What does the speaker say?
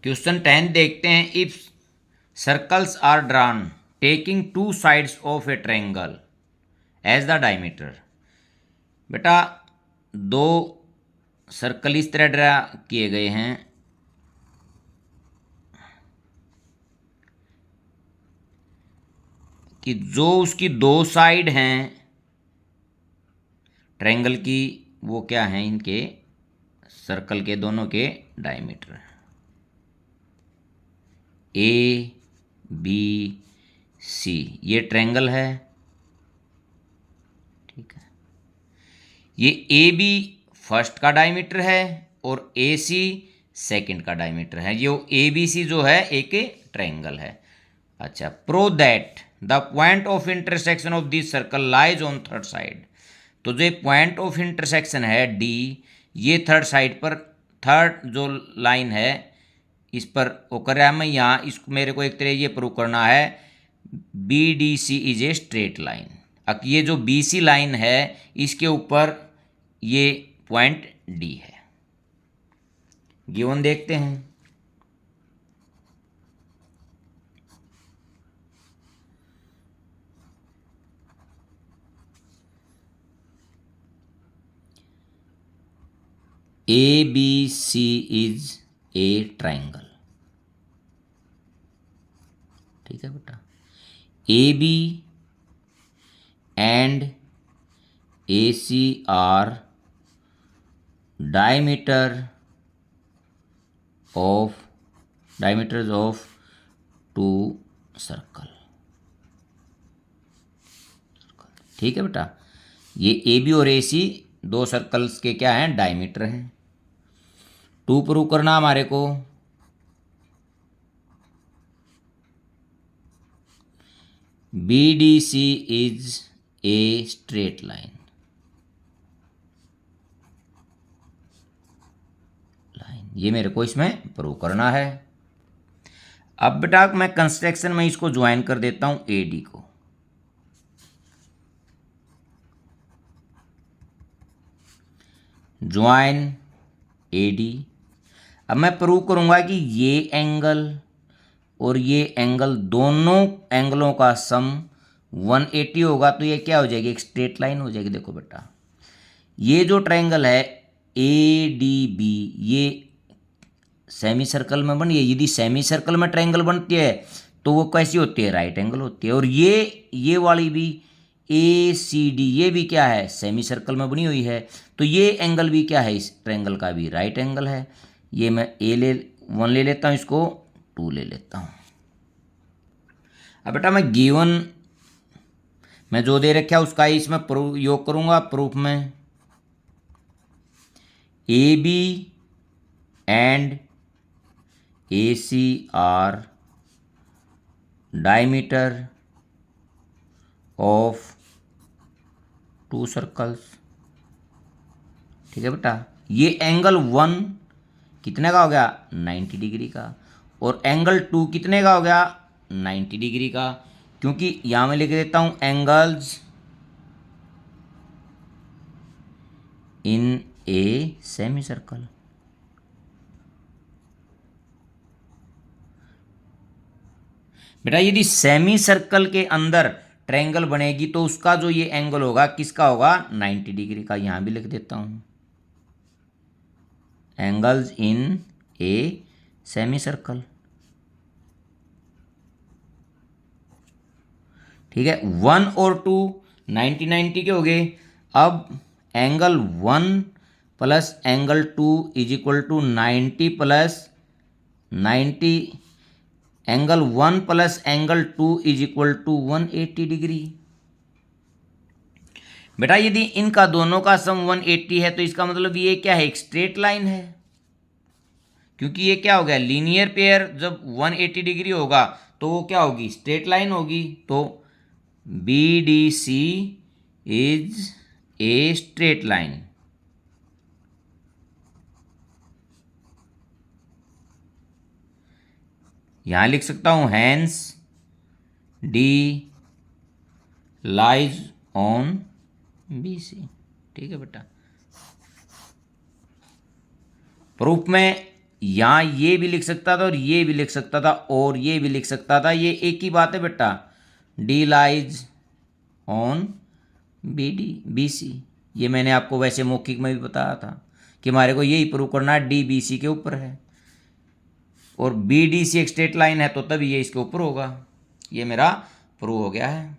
Question 10 देखते हैं। If circles are drawn taking two sides of a triangle as the diameter. बेटा दो circle इस तरह ड्रा किए गए हैं कि जो उसकी दो साइड हैं ट्रायंगल की, वो क्या हैं, इनके सर्कल के दोनों के डायमीटर। ए बी सी ये ट्रायंगल है, ठीक है। ये ए बी फर्स्ट का डायमीटर है और ए सी सेकेंड का डायमीटर है। ये ए बी सी जो है एक ट्रायंगल है। अच्छा, pro that the point of intersection of this circle lies on third side. तो जो पॉइंट ऑफ इंटरसेक्शन है डी, ये थर्ड साइड पर, थर्ड जो लाइन है इस पर वो कर रहा है। मैं यहाँ इसको मेरे को एक तरह ये प्रूव करना है B D C is a straight line. अब ये जो बी सी लाइन है इसके ऊपर ये पॉइंट डी है। गिवन देखते हैं। A B C is a triangle, ठीक है बेटा। A B and A C are diameters of two circle, ठीक है बेटा। ये ए बी और ए सी दो सर्कल्स के क्या हैं, डायमीटर हैं। टू प्रूव करना हमारे को। B D C is a straight line, ये मेरे को इसमें प्रूव करना है। अब बेटा मैं कंस्ट्रक्शन में इसको ज्वाइन कर देता हूं ए डी को। Join A D. अब मैं प्रूव करूंगा कि ये एंगल और ये एंगल, दोनों एंगलों का सम 180 होगा, तो ये क्या हो जाएगी, एक स्ट्रेट लाइन हो जाएगी। देखो बेटा ये जो ट्रायंगल है ए डी बी, ये सेमी सर्कल में बनी है। यदि सेमी सर्कल में ट्रायंगल बनती है तो वो कैसी होती है, राइट एंगल होती है। और ये वाली भी ए सी डी, ये भी क्या है, सेमी सर्कल में बनी हुई है। तो ये एंगल भी क्या है, इस ट्रायंगल का भी राइट एंगल है। ये मैं वन ले लेता हूँ, इसको 2 ले लेता हूँ। अब बेटा मैं गिवन मैं जो दे रखा है उसका ही इसमें योग करूँगा प्रूफ में। A B and A C are diameter of two circles, ठीक है बेटा। ये एंगल 1 कितने का हो गया, 90 डिग्री का, और एंगल 2 कितने का हो गया, 90 डिग्री का। क्योंकि यहां मैं लिख देता हूं angles in a semi circle. बेटा यदि सेमी सर्कल के अंदर ट्रायंगल बनेगी तो उसका जो ये एंगल होगा किसका होगा, 90 डिग्री का। यहां भी लिख देता हूं angles in a semi circle, ठीक है। 1 और 2 90 के हो गए। अब angle 1 plus angle 2 is equal to 90 plus 90, angle 1 plus angle 2 is equal to 180 degree. बेटा यदि इनका दोनों का सम 180 है तो इसका मतलब ये क्या है, एक स्ट्रेट लाइन है। क्योंकि ये क्या हो गया, लीनियर पेयर जब 180 डिग्री होगा तो वो क्या होगी, स्ट्रेट लाइन होगी। तो B D C is a straight line. यहां लिख सकता हूं hence D lies on B C, ठीक है बेटा। प्रूफ में यहाँ ये भी लिख सकता था और ये भी लिख सकता था और ये भी लिख सकता था, ये एक ही बात है बेटा, D lies on B D B C. ये मैंने आपको वैसे मौखिक में भी बताया था कि हमारे को यही प्रूव करना है, डी बी सी के ऊपर है और बी डी सी एक स्ट्रेट लाइन है तो तभी ये इसके ऊपर होगा। ये मेरा प्रूव हो गया है।